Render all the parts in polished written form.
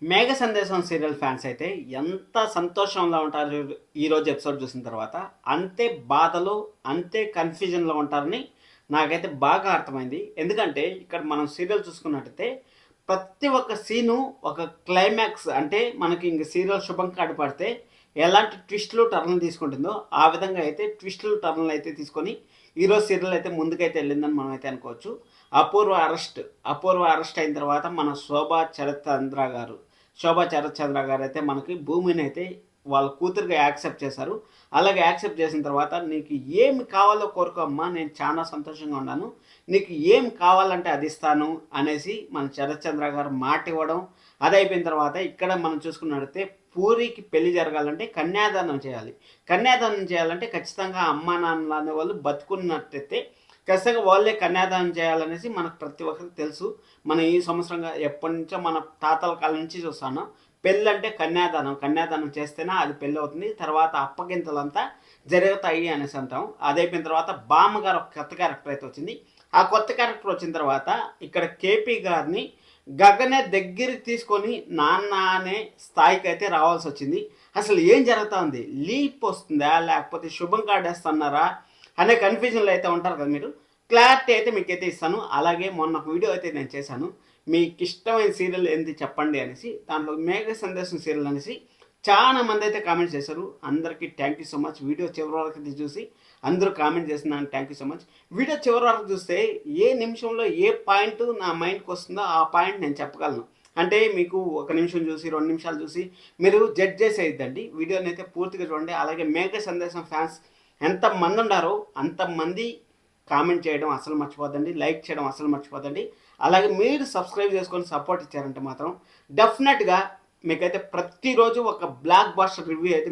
మేఘ సందేశం serial fans అయితే ఎంత సంతోషంలో ఉంటారు ఈరోజు ఎపిసోడ్ చూసిన తర్వాత, అంతే బాధలో అంతే కన్ఫ్యూజన్లో ఉంటారని నాకైతే బాగా అర్థమైంది. ఎందుకంటే ఇక్కడ మనం సీరియల్ చూసుకున్నట్టయితే ప్రతి ఒక్క సీను ఒక క్లైమాక్స్, అంటే మనకి ఇంక సీరియల్ శుభం కాడి పడితే ఎలాంటి ట్విస్టులు టర్న్లు తీసుకుంటుందో ఆ విధంగా అయితే ట్విస్టులు టర్న్లు అయితే తీసుకొని ఈరోజు సీరియల్ అయితే ముందుకైతే వెళ్ళిందని మనం అయితే అనుకోవచ్చు. అపూర్వ అరెస్ట్ అయిన తర్వాత మన శోభా శరత్ చంద్ర గారు అయితే మనకి భూమిని అయితే వాళ్ళ కూతురుగా యాక్సెప్ట్ చేశారు. అలాగే యాక్సెప్ట్ చేసిన తర్వాత నీకు ఏమి కావాలో కోరుకో అమ్మా, నేను చాలా సంతోషంగా ఉన్నాను, నీకు ఏం కావాలంటే అది ఇస్తాను అనేసి మన శరత్ చంద్ర గారు మాట ఇవ్వడం. అది అయిపోయిన తర్వాత ఇక్కడ మనం చూసుకున్నట్టయితే పూరికి పెళ్లి జరగాలంటే కన్యాదానం చేయాలి. కన్యాదానం చేయాలంటే ఖచ్చితంగా అమ్మా నాన్నలు అనే వాళ్ళు బతుకున్నట్టయితే ఖచ్చితంగా వాళ్ళే కన్యాదానం చేయాలనేసి మనకు ప్రతి ఒక్కరికి తెలుసు. మన ఈ సంవత్సరంగా ఎప్పటి నుంచో మన తాతల కాలం నుంచి చూస్తాను, పెళ్ళి అంటే కన్యాదానం చేస్తేనే అది పెళ్ళి అవుతుంది, తర్వాత అప్పగింతలంతా జరుగుతాయి అనేసి అంటాం. అది అయిపోయిన తర్వాత బామ్మగారు ఒక కొత్త క్యారెక్టర్ అయితే వచ్చింది. ఆ కొత్త క్యారెక్టర్ వచ్చిన తర్వాత ఇక్కడ కేపీ గారిని గగనే దగ్గరికి తీసుకొని నాన్న అనే స్థాయికి అయితే రావాల్సి వచ్చింది. అసలు ఏం జరుగుతూ ఉంది, లీప్ వస్తుందా లేకపోతే శుభం కాడేస్తున్నారా అనే కన్ఫ్యూజన్లో అయితే ఉంటారు కదా మీరు. క్లారిటీ అయితే మీకైతే ఇస్తాను. అలాగే మొన్న ఒక వీడియో అయితే నేను చేశాను, మీకు ఇష్టమైన సీరియల్ ఏంటి చెప్పండి అనేసి. దాంట్లో మేఘ సందేశం సీరియల్ అనేసి చాలా మంది అయితే కామెంట్ చేశారు. అందరికీ thank you so much. Video చివరి వరకు చూసి అందరూ కామెంట్ చేస్తున్నాను, thank you so much. Video చివరి వరకు చూస్తే ఏ నిమిషంలో ఏ పాయింట్ నా మైండ్కి వస్తుందో ఆ పాయింట్ నేను చెప్పగలను. అంటే మీకు ఒక నిమిషం చూసి 2 నిమిషాలు చూసి మీరు జడ్జ్ చేసేద్దండి. వీడియోని అయితే పూర్తిగా చూడండి. అలాగే మేఘ సందేశం ఫ్యాన్స్ ఎంతమంది ఉన్నారో అంతమంది కామెంట్ చేయడం అసలు మర్చిపోద్దండి, లైక్ చేయడం అసలు మర్చిపోద్దండి. అలాగే మీరు సబ్స్క్రైబ్ చేసుకొని సపోర్ట్ ఇచ్చారంటే మాత్రం డెఫినెట్గా మీకైతే ప్రతిరోజు ఒక బ్లాక్ బాస్టర్ రివ్యూ అయితే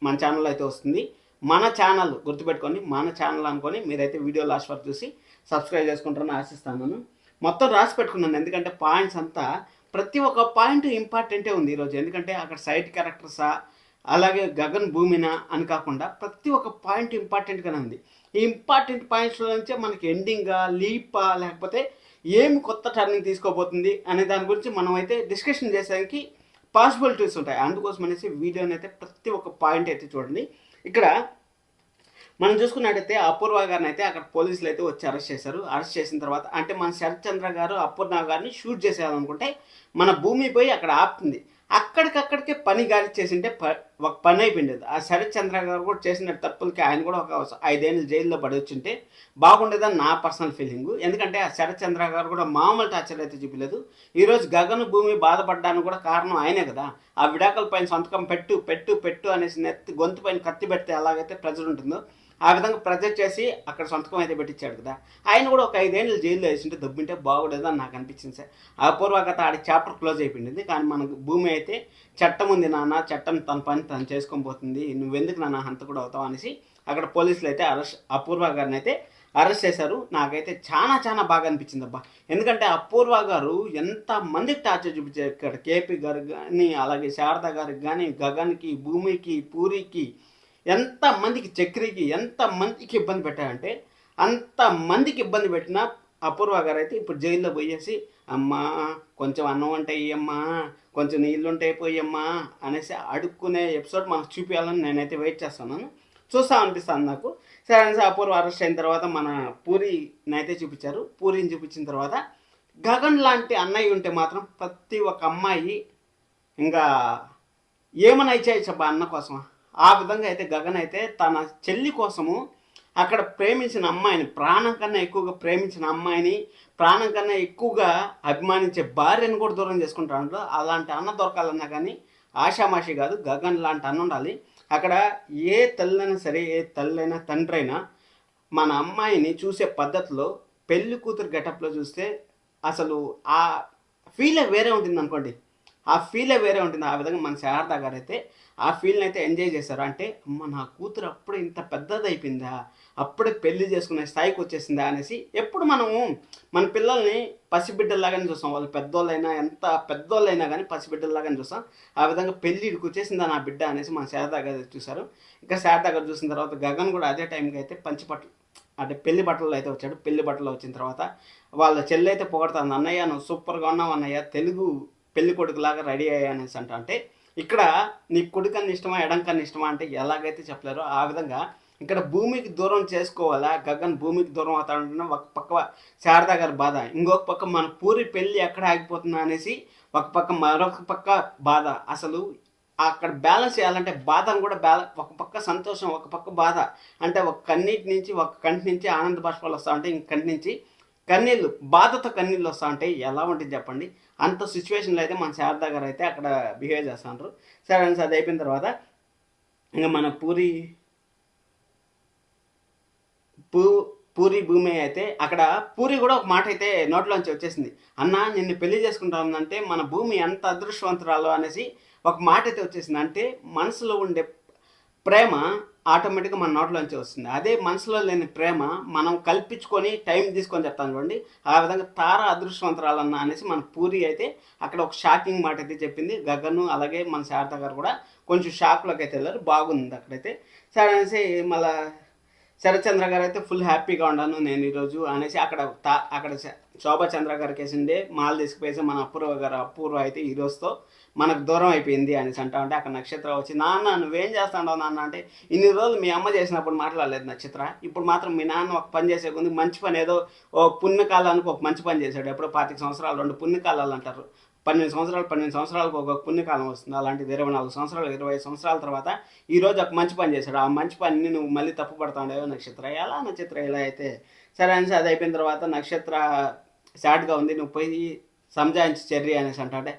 మన ఛానల్లో అయితే వస్తుంది. మన ఛానల్ గుర్తుపెట్టుకొని, మన ఛానల్ అనుకొని మీరైతే వీడియో లాస్ట్ వరకు చూసి సబ్స్క్రైబ్ చేసుకుంటారని ఆశిస్తాను. మొత్తం రాసి పెట్టుకున్నాను, ఎందుకంటే పాయింట్స్ అంతా ప్రతి ఒక్క పాయింట్ ఇంపార్టెంటే ఉంది ఈరోజు. ఎందుకంటే అక్కడ సైడ్ క్యారెక్టర్సా అలాగే గగన్ భూమిన అని కాకుండా ప్రతి ఒక్క పాయింట్ ఇంపార్టెంట్గానే ఉంది. ఈ ఇంపార్టెంట్ పాయింట్స్లో నుంచే మనకి ఎండింగా లీపా లేకపోతే ఏమి కొత్త టర్నింగ్ తీసుకోబోతుంది అనే దాని గురించి మనం అయితే డిస్కషన్ చేసేదానికి పాసిబిలిటీస్ ఉంటాయి. అందుకోసం అనేసి వీడియోని అయితే ప్రతి ఒక్క పాయింట్ అయితే చూడండి. ఇక్కడ మనం చూసుకున్నట్టయితే అపూర్వ గారిని అయితే అక్కడ పోలీసులు అయితే వచ్చి అరెస్ట్ చేశారు. అరెస్ట్ చేసిన తర్వాత అంటే మన శరత్ చంద్ర గారు అపూర్వ గారిని షూట్ చేసేయాలనుకుంటే మన భూమి పోయి అక్కడ ఆపుతుంది. అక్కడికక్కడికే పని గాలి చేసింటే ఒక పని అయిపోయింది. ఆ శరత్ చంద్ర గారు కూడా చేసిన తప్పులకి ఆయన కూడా ఒక 5 ఏళ్ళు జైల్లో పడి వచ్చింటే బాగుండేదని నా పర్సనల్ ఫీలింగ్. ఎందుకంటే ఆ శరత్ చంద్ర గారు కూడా మామూలు టార్చర్ అయితే చూపించలేదు. ఈరోజు గగన్ భూమి బాధపడడానికి కూడా కారణం ఆయనే కదా. ఆ విడాకుల పైన సంతకం పెట్టు పెట్టు పెట్టు అనేసి గొంతు పైన కత్తి పెడితే ఎలాగైతే ప్రెజర్ ఉంటుందో ఆ విధంగా ప్రెజర్ చేసి అక్కడ సంతకం అయితే పెట్టించాడు కదా. ఆయన కూడా ఒక 5 ఏళ్ళు జైల్లో వేసింటే దొబ్బింటే బాగుండేది అని నాకు అనిపించింది సార్. అపూర్వకత ఆడి చాప్టర్ క్లోజ్ అయిపోయింది. కానీ మనకు భూమి అయితే చట్టం ఉంది నాన్న, చట్టం తన పని తను చేసుకొని పోతుంది, నువ్వెందుకు నాన్న హంతకుడు అవుతావు అనేసి అక్కడ పోలీసులు అయితే అపూర్వ గారిని అయితే అరెస్ట్ చేశారు. నాకైతే చాలా చాలా బాగా అనిపించింది అబ్బా. ఎందుకంటే అపూర్వ గారు ఎంత మందికి టార్చర్ చూపించారు. ఇక్కడ కేపీ గారికి కానీ అలాగే శారద గారికి కానీ గగన్కి భూమికి పూరికి ఎంతమందికి చక్రికి ఎంతమందికి ఇబ్బంది పెట్టారంటే అంతమందికి ఇబ్బంది పెట్టిన అపూర్వ గారు అయితే ఇప్పుడు జైల్లో పోయేసి అమ్మా కొంచెం అన్నం అంటే ఇయ్యమ్మా, కొంచెం నీళ్ళు ఉంటే పోయమ్మా అనేసి అడుక్కునే ఎపిసోడ్ మనకు చూపించాలని నేనైతే వెయిట్ చేస్తున్నాను. చూస్తా అనిపిస్తాను నాకు. సరే అనేసి అపూర్వ అరెస్ట్ అయిన తర్వాత మన పూరిని అయితే చూపించారు. పూరిని చూపించిన తర్వాత గగన్ లాంటి అన్నయ్య ఉంటే మాత్రం ప్రతి ఒక్క అమ్మాయి ఇంకా ఏమన్నా ఇచ్చేయచ్చబ్బా అన్న కోసం. ఆ విధంగా అయితే గగన్ అయితే తన చెల్లి కోసము అక్కడ ప్రేమించిన అమ్మాయిని, ప్రాణం కన్నా ఎక్కువగా ప్రేమించిన అమ్మాయిని, ప్రాణం కన్నా ఎక్కువగా అభిమానించే భార్యను కూడా దూరం చేసుకుంటాడు. అలాంటి అన్న దొరకాలన్నా కానీ ఆషామాషి కాదు, గగన్ లాంటి అన్న ఉండాలి. అక్కడ ఏ తల్లైనా సరే, ఏ తల్లైనా తండ్రి అయినా మన అమ్మాయిని చూసే పద్ధతిలో పెళ్లి కూతురు గెటప్లో చూస్తే అసలు ఆ ఫీలే వేరే ఉంటుంది అనుకోండి. ఆ ఫీలే వేరే ఉంటుంది. ఆ విధంగా మన శారద గారు అయితే ఆ ఫీల్ని అయితే ఎంజాయ్ చేశారు. అంటే అమ్మ నా కూతురు అప్పుడే ఇంత పెద్దది అయిపోయిందా, అప్పుడే పెళ్లి చేసుకునే స్థాయికి వచ్చేసిందా అనేసి ఎప్పుడు మనము మన పిల్లల్ని పసిబిడ్డల్లాగానే చూస్తాం. వాళ్ళు పెద్దోళ్ళైనా ఎంత పెద్దోళ్ళైనా కానీ పసిబిడ్డల్లాగానే చూస్తాం. ఆ విధంగా పెళ్ళిడికి వచ్చేసిందా నా బిడ్డ అనేసి మన శారద గారు చూశారు. ఇంకా శారద గారు చూసిన తర్వాత గగన్ కూడా అదే టైంకి అయితే పంచిపట్టు అంటే పెళ్లి బట్టలు అయితే వచ్చాడు. పెళ్లి బట్టలు వచ్చిన తర్వాత వాళ్ళ చెల్లి అయితే పొగడుతుంది, అన్నయ్య నువ్వు సూపర్గా ఉన్నావు అన్నయ్య, తెలుగు పెళ్లి కొడుకులాగా రెడీ అయ్యానేసి అంటే ఇక్కడ నీ కుడికన్నా ఇష్టమా ఎడంకన్నా ఇష్టమా అంటే ఎలాగైతే చెప్పలేరో ఆ విధంగా ఇక్కడ భూమికి దూరం చేసుకోవాలా, గగన్ భూమికి దూరం అవుతాడంటే ఒక పక్క శారదా గారి బాధ, ఇంకొక పక్క మన పూరి పెళ్ళి ఎక్కడ ఆగిపోతుందా అనేసి ఒక పక్క మరొక పక్క బాధ. అసలు అక్కడ బ్యాలెన్స్ చేయాలంటే బాధను కూడా ఒక పక్క సంతోషం, ఒక పక్క బాధ. అంటే ఒక కన్నీటి నుంచి ఒక కంటి నుంచి ఆనంద బాష్పాలు వస్తా ఉంటే ఇంక కంటి నుంచి కన్నీళ్ళు, బాధతో కన్నీళ్ళు వస్తా ఉంటే ఎలా ఉంటుంది చెప్పండి. అంత సిచ్యువేషన్లో అయితే మన శారదా గారు అయితే అక్కడ బిహేవ్ చేస్తూ ఉంటారు. సరే అని అది అయిపోయిన తర్వాత ఇంకా మన పూరి భూమి అయితే అక్కడ పూరి కూడా ఒక మాట అయితే నోట్లోంచి వచ్చేసింది, అన్న నిన్ను పెళ్లి చేసుకుంటానంటే మన భూమి ఎంత అదృష్టవంతురాలు అనేసి ఒక మాట అయితే వచ్చేసింది. అంటే మనసులో ఉండే ప్రేమ ఆటోమేటిక్గా మన నోట్లోంచి వస్తుంది. అదే మనసులో లేని ప్రేమ మనం కల్పించుకొని టైం తీసుకొని చెప్తాను చూడండి, ఆ విధంగా తార అదృష్టవంతరాలన్న అనేసి మన పూరి అయితే అక్కడ ఒక షాకింగ్ మాట అయితే చెప్పింది. గగను అలాగే మన శారద గారు కూడా కొంచెం షాక్లోకి అయితే వెళ్ళారు. బాగుంది అక్కడైతే. సరే అనేసి మళ్ళీ శరత్చంద్ర గారు అయితే ఫుల్ హ్యాపీగా ఉన్నాను నేను ఈరోజు అనేసి అక్కడ శోభా చంద్ర గారికి వేసిండే మాల తీసుకుపోయేసి మన అపూర్వ అయితే ఈరోజుతో మనకు దూరం అయిపోయింది అనేసి అంటే అక్కడ నక్షత్ర వచ్చి, నాన్న నువ్వేం చేస్తాడో నాన్న అంటే, ఇన్ని రోజులు మీ అమ్మ చేసినప్పుడు మాట్లాడలేదు నక్షత్ర, ఇప్పుడు మాత్రం మీ నాన్న ఒక పని చేసే ముందు మంచి పని ఏదో ఓ పుణ్యకాలానికి ఒక మంచి పని చేశాడు. ఎప్పుడో 25 సంవత్సరాలు 2 పుణ్యకాలాలు అంటారు. 12 సంవత్సరాలకు ఒక పుణ్యకాలం వస్తుంది. అలాంటిది 24 సంవత్సరాలు 25 సంవత్సరాల తర్వాత ఈరోజు ఒక మంచి పని చేశాడు. ఆ మంచి పనిని నువ్వు మళ్ళీ తప్పు పడతాడేవో నక్షత్ర. ఎలా నక్షత్ర ఇలా అయితే? సరే అనేసి అది అయిపోయిన తర్వాత నక్షత్ర సాడ్గా ఉంది, నువ్వు పోయి సంజాయించి చెర్రీ అనేసి అంటే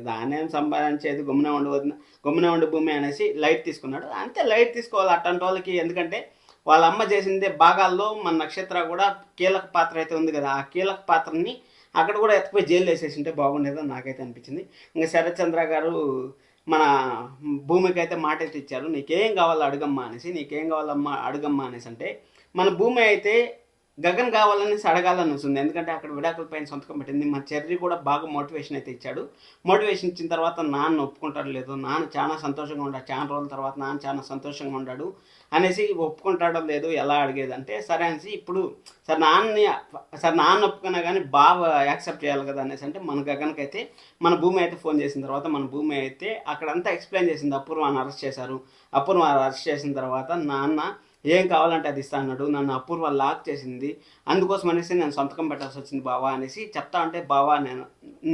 దాన్నేం సంపాదించేది, గుమ్మనే ఉండి భూమి అనేసి లైట్ తీసుకున్నాడు. అంతే, లైట్ తీసుకోవాలి అట్లాంటి వాళ్ళకి. ఎందుకంటే వాళ్ళ అమ్మ చేసిందే భాగాల్లో మన నక్షత్ర కూడా కీలక పాత్ర అయితే ఉంది కదా, ఆ కీలక పాత్రని అక్కడ కూడా ఎత్తుపోయి జైలు వేసేసి ఉంటే బాగుండేదని నాకైతే అనిపించింది. ఇంకా శరత్చంద్ర గారు మన భూమికి అయితే మాట అయితే ఇచ్చారు, నీకేం కావాలో అడుగమ్మా అనేసి. నీకేం కావాలమ్మా అడుగమ్మా అనేసి అంటే మన భూమి అయితే గగన్ కావాలనేసి అడగాలని వస్తుంది. ఎందుకంటే అక్కడ విడాకుల పైన సంతకం పెట్టింది. మా చెర్రీ కూడా బాగా మోటివేషన్ అయితే ఇచ్చాడు. మోటివేషన్ ఇచ్చిన తర్వాత నాన్న ఒప్పుకుంటాడు లేదు, నాన్న చాలా సంతోషంగా ఉన్నాడు, చాలా రోజుల తర్వాత నాన్న చాలా సంతోషంగా ఉన్నాడు అనేసి ఒప్పుకుంటాడో లేదు ఎలా అడిగేది అంటే, సరే అనేసి ఇప్పుడు నాన్న ఒప్పుకున్నా కానీ బావ యాక్సెప్ట్ చేయాలి కదా అనేసి అంటే మన గగన్కి అయితే మన భూమి అయితే ఫోన్ చేసిన తర్వాత మన భూమి అయితే అక్కడంతా ఎక్స్ప్లెయిన్ చేసింది. అపూర్వాన్ని అరెస్ట్ చేశారు. అపూర్వాన్ని అరెస్ట్ చేసిన తర్వాత నాన్న ఏం కావాలంటే అది ఇస్తా అన్నాడు. నన్ను అపూర్వ లాక్ చేసింది, అందుకోసం అనేసి నేను సంతకం పెట్టాల్సి వచ్చింది బావా అనేసి చెప్తా అంటే, బావా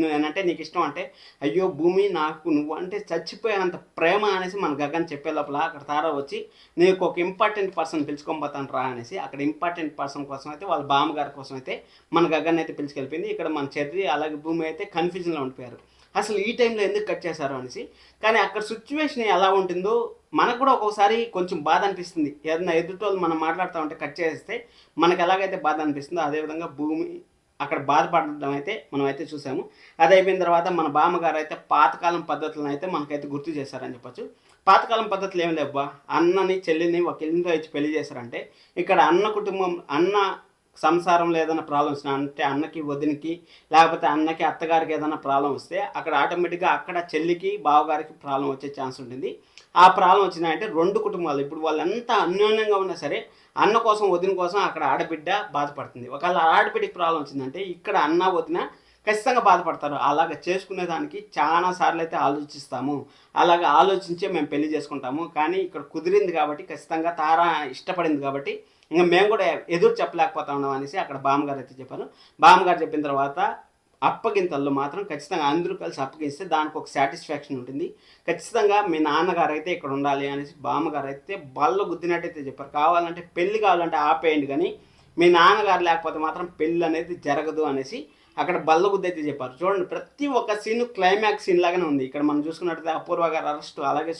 నేనంటే నీకు ఇష్టం అంటే, అయ్యో భూమి నాకు నువ్వు అంటే చచ్చిపోయేంత ప్రేమ అనేసి మన గగన్ చెప్పే లోపల అక్కడ తారా వచ్చి, నీకు ఒక ఇంపార్టెంట్ పర్సన్ పిలుచుకోబోతాను రా అనేసి అక్కడ ఇంపార్టెంట్ పర్సన్ కోసం అయితే వాళ్ళ బామ్మగారి కోసం అయితే మన గగన్ అయితే పిలుచుకెళ్ళిపోయింది. ఇక్కడ మన చెర్రీ అలాగే భూమి అయితే కన్ఫ్యూజన్లో ఉండిపోయారు, అసలు ఈ టైంలో ఎందుకు కట్ చేశారు అనేసి. కానీ అక్కడ సిచ్యువేషన్ ఎలా ఉంటుందో మనకు కూడా ఒక్కోసారి కొంచెం బాధ అనిపిస్తుంది. ఏదైనా ఎదుటోళ్ళు మనం మాట్లాడుతూ ఉంటే కట్ చేస్తే మనకు ఎలాగైతే బాధ అనిపిస్తుందో అదేవిధంగా భూమి అక్కడ బాధపడడం అయితే మనం అయితే చూసాము. అది అయిపోయిన తర్వాత మన బామ్మగారు అయితే పాతకాలం పద్ధతులను అయితే మనకైతే గుర్తు చేశారని చెప్పొచ్చు. పాతకాలం పద్ధతులు ఏమి లేవా, అన్నని చెల్లిని ఒక ఇంట్లో ఇచ్చి పెళ్లి చేశారంటే ఇక్కడ అన్న కుటుంబం సంసారంలో ఏదైనా ప్రాబ్లమ్ వచ్చినా అంటే అన్నకి వదినికి లేకపోతే అన్నకి అత్తగారికి ఏదైనా ప్రాబ్లం వస్తే అక్కడ ఆటోమేటిక్గా అక్కడ చెల్లికి బావగారికి ప్రాబ్లం వచ్చే ఛాన్స్ ఉంటుంది. ఆ ప్రాబ్లం వచ్చినాయంటే 2 కుటుంబాలు ఇప్పుడు వాళ్ళు ఎంత అన్యోన్యంగా ఉన్నా సరే అన్న కోసం వదిన కోసం అక్కడ ఆడబిడ్డ బాధపడుతుంది. ఒకవేళ ఆడబిడ్డకి ప్రాబ్లం వచ్చిందంటే ఇక్కడ అన్న వదిన ఖచ్చితంగా బాధపడతారు. అలాగ చేసుకునేదానికి చాలా సార్లు అయితే ఆలోచిస్తాము, అలాగ ఆలోచించే మేము పెళ్లి చేసుకుంటాము. కానీ ఇక్కడ కుదిరింది కాబట్టి ఖచ్చితంగా తారా ఇష్టపడింది కాబట్టి ఇంకా మేము కూడా ఎదురు చెప్పలేకపోతా ఉన్నాం అనేసి అక్కడ బామ్మగారు అయితే చెప్పారు. బామ్మగారు చెప్పిన తర్వాత అప్పగింతల్లో మాత్రం ఖచ్చితంగా అందరూ కలిసి అప్పగిస్తే దానికి ఒక సాటిస్ఫాక్షన్ ఉంటుంది. ఖచ్చితంగా మీ నాన్నగారు అయితే ఇక్కడ ఉండాలి అనేసి బామ్మగారు అయితే బల్ల గుద్దినట్టయితే చెప్పారు. కావాలంటే పెళ్ళి కావాలంటే ఆపేయండి కానీ మీ నాన్నగారు లేకపోతే మాత్రం పెళ్ళి అనేది జరగదు అనేసి అక్కడ బల్ల గుద్ది అయితే చెప్పారు. చూడండి, ప్రతి ఒక్క సీన్ క్లైమాక్స్ సీన్ లాగానే ఉంది. ఇక్కడ మనం చూసుకున్నట్టయితే అపూర్వ గారు అరెస్ట్, అలాగే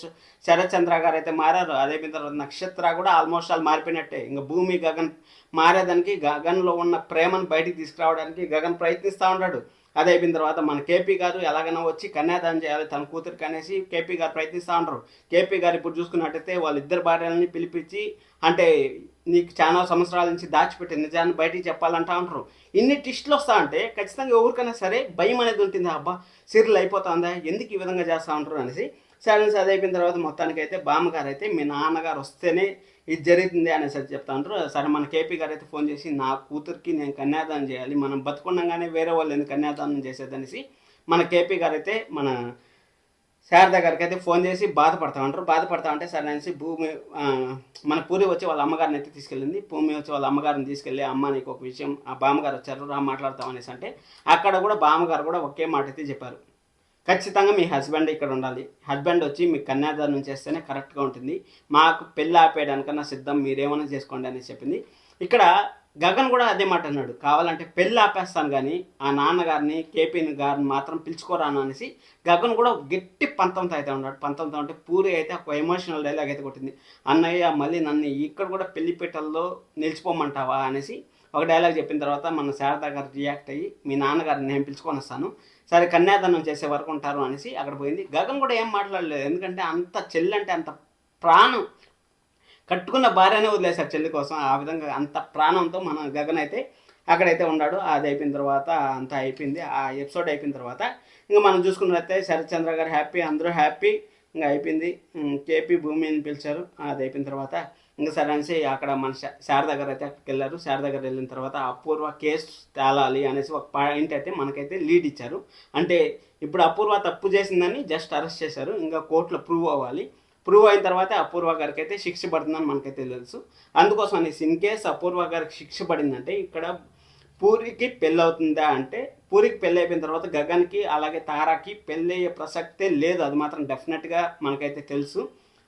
శరత్చంద్ర గారు అయితే మారారు. అదేవిధంగా తర్వాత నక్షత్ర కూడా ఆల్మోస్ట్ ఆల్ మారిపోయినట్టే. ఇంకా భూమి గగన్ మారేదానికి గగన్లో ఉన్న ప్రేమను బయటికి తీసుకురావడానికి గగన్ ప్రయత్నిస్తూ ఉంటాడు. అది అయిపోయిన తర్వాత మన కేపీ గారు ఎలాగైనా వచ్చి కన్యాదానం చేయాలి తన కూతురికి అనేసి కేపీ గారు ప్రయత్నిస్తూ ఉంటారు. కేపీ గారు ఇప్పుడు చూసుకున్నట్టయితే వాళ్ళిద్దరు భార్యలని పిలిపించి అంటే నీకు చాలా సంవత్సరాల నుంచి దాచిపెట్టే నిజాన్ని బయటికి చెప్పాలంటా ఉంటారు. ఇన్ని టిస్టులు వస్తా అంటే ఖచ్చితంగా ఎవరికైనా సరే భయం అనేది ఉంటుంది, అబ్బా సీరియల్ అయిపోతుందా ఎందుకు ఈ విధంగా చేస్తూ ఉంటారు అనేసి. సరే అది అయిపోయిన తర్వాత మొత్తానికైతే బామ్మగారు అయితే మీ నాన్నగారు వస్తేనే ఇది జరుగుతుంది అనేసి చెప్తా ఉంటారు. సరే మన కేపీ గారు అయితే ఫోన్ చేసి నా కూతురికి నేను కన్యాదానం చేయాలి, మనం బతుకుండగానే వేరే వాళ్ళు ఎందుకు కన్యాదానం చేసేదనేసి మన కేపీ గారు అయితే మన శారద గారికి అయితే ఫోన్ చేసి బాధపడతా ఉంటారు. బాధపడతా ఉంటే సరే అనేసి భూమి మన పూరి వచ్చి వాళ్ళ అమ్మగారిని అయితే తీసుకెళ్ళింది. భూమి వచ్చి వాళ్ళ అమ్మగారిని తీసుకెళ్ళి, అమ్మ నీకు ఒక విషయం, ఆ బామ్మగారు వచ్చారు రా మాట్లాడతాం అనేసి అంటే అక్కడ కూడా బామ్మగారు కూడా ఒకే మాట అయితే చెప్పారు, ఖచ్చితంగా మీ హస్బెండ్ ఇక్కడ ఉండాలి, హస్బెండ్ వచ్చి మీ కన్యాదానం చేస్తేనే కరెక్ట్గా ఉంటుంది, మాకు పెళ్ళి ఆపేయడానికన్నా సిద్ధం, మీరేమైనా చేసుకోండి అనేసి చెప్పింది. ఇక్కడ గగన్ కూడా అదే మాట అన్నాడు, కావాలంటే పెళ్ళి ఆపేస్తాను కానీ ఆ నాన్నగారిని కేపీని గారిని మాత్రం పిలుచుకోరాను అనేసి గగన్ కూడా గట్టి పంతంతో అయితే ఉన్నాడు. పంతంతో అంటే పూరి అయితే ఒక ఎమోషనల్ డైలాగ్ అయితే కొట్టింది, అన్నయ్య మళ్ళీ నన్ను ఇక్కడ కూడా పెళ్లిపీటల్లో నిలిచిపోమంటావా అనేసి ఒక డైలాగ్ చెప్పిన తర్వాత మన శారదా గారు రియాక్ట్ అయ్యి, మీ నాన్నగారిని నేను పిలుచుకొని వస్తాను, సరే కన్యాదానం చేసే వరకు ఉంటారు అనేసి అక్కడ పోయింది. గగన్ కూడా ఏం మాట్లాడలేదు, ఎందుకంటే అంత చెల్లి అంటే అంత ప్రాణం, కట్టుకున్న భార్యనే వదిలేశారు చెల్లి కోసం. ఆ విధంగా అంత ప్రాణంతో మన గగన్ అయితే అక్కడైతే ఉన్నాడు. అది అయిపోయిన తర్వాత అంతా అయిపోయింది. ఆ ఎపిసోడ్ అయిపోయిన తర్వాత ఇంకా మనం చూసుకున్నట్లయితే శరత్చంద్ర గారు హ్యాపీ, అందరూ హ్యాపీ, ఇంకా అయిపోయింది. కేపీ భూమిని పిలిచారు. అది అయిపోయిన తర్వాత ఇంకా సరే అనేసి అక్కడ మన శారద గారు అయితే అక్కడికి వెళ్ళారు. శారద గారు వెళ్ళిన తర్వాత అపూర్వ కేసు తేలాలి అనేసి ఒక పాయింట్ అయితే మనకైతే లీడ్ ఇచ్చారు. అంటే ఇప్పుడు అపూర్వ తప్పు చేసిందని జస్ట్ అరెస్ట్ చేశారు, ఇంకా కోర్టులో ప్రూవ్ అవ్వాలి. ప్రూవ్ అయిన తర్వాత అపూర్వ గారికి అయితే శిక్ష పడుతుందని మనకైతే తెలుసు. అందుకోసం అనేసి ఇన్ కేసు అపూర్వ గారికి శిక్ష పడిందంటే ఇక్కడ పూరికి పెళ్ళి అవుతుందా అంటే, పూరికి పెళ్ళి అయిపోయిన తర్వాత గగన్కి అలాగే తారాకి పెళ్ళి అయ్యే ప్రసక్తే లేదు, అది మాత్రం డెఫినెట్గా మనకైతే తెలుసు.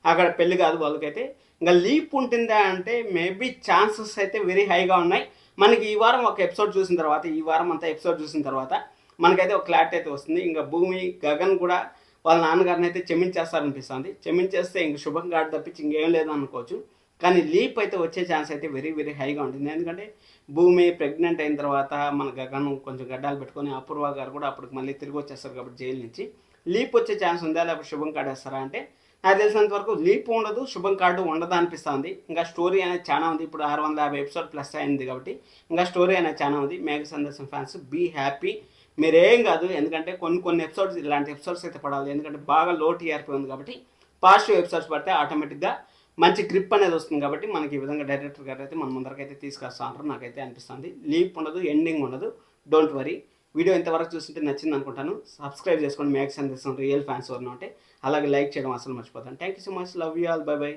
అక్కడ పెళ్ళి కాదు వాళ్ళకైతే. ఇంకా లీప్ ఉంటుందా అంటే మేబీ ఛాన్సెస్ అయితే వెరీ హైగా ఉన్నాయి. మనకి ఈ వారం ఒక ఎపిసోడ్ చూసిన తర్వాత, ఈ వారం అంతా ఎపిసోడ్ చూసిన తర్వాత మనకైతే ఒక క్లారిటీ అయితే వస్తుంది. ఇంకా భూమి గగన్ కూడా వాళ్ళ నాన్నగారిని అయితే క్షమించేస్తారనిపిస్తుంది. క్షమించేస్తే ఇంక శుభం కాదు తప్పించి ఇంకేం లేదు అనుకోవచ్చు. కానీ లీప్ అయితే వచ్చే ఛాన్స్ అయితే వెరీ వెరీ హైగా ఉంటుంది. ఎందుకంటే భూమి ప్రెగ్నెంట్ అయిన తర్వాత మన గగన్ కొంచెం గడ్డాలు పెట్టుకొని అపూర్వ గారు కూడా అప్పటికి మళ్ళీ తిరిగి వచ్చేస్తారు కాబట్టి జైలు నుంచి. లీప్ వచ్చే ఛాన్స్ ఉందా, లేకపోతే శుభం కార్డు వేస్తారా అంటే నాకు తెలిసినంత వరకు లీప్ ఉండదు, శుభం కార్డు ఉండదు అనిపిస్తుంది. ఇంకా స్టోరీ అనేది చాలా ఉంది. ఇప్పుడు 650 ఎపిసోడ్ ప్లస్ అయింది కాబట్టి ఇంకా స్టోరీ అనేది చాలా ఉంది. మేఘ సందేశం ఫ్యాన్స్ బీ హ్యాపీ, మీరేం కాదు. ఎందుకంటే కొన్ని ఎపిసోడ్స్ ఇలాంటి ఎపిసోడ్స్ అయితే పడాలి. ఎందుకంటే బాగా లో టీఆర్పీ ఉంది కాబట్టి పాజిటివ్ ఎపిసోడ్స్ పడితే ఆటోమేటిక్గా మంచి గ్రిప్ అనేది వస్తుంది. కాబట్టి మనకి ఈ విధంగా డైరెక్టర్ గారు అయితే మన ముందరకైతే తీసుకొస్తా ఉంటారు నాకైతే అనిపిస్తుంది. లీప్ ఉండదు, ఎండింగ్ ఉండదు, డోంట్ వరీ. వీడియో ఇంతవరకు చూస్తుంటే నచ్చింది అనుకుంటాను. సబ్స్క్రైబ్ చేసుకోండి మేఘ సందేశం రియల్ ఫ్యాన్స్ ఎవరైనా ఉంటే, అలాగే లైక్ చేయడం అసలు మర్చిపోతాను. Thank you so much, love you all, by by.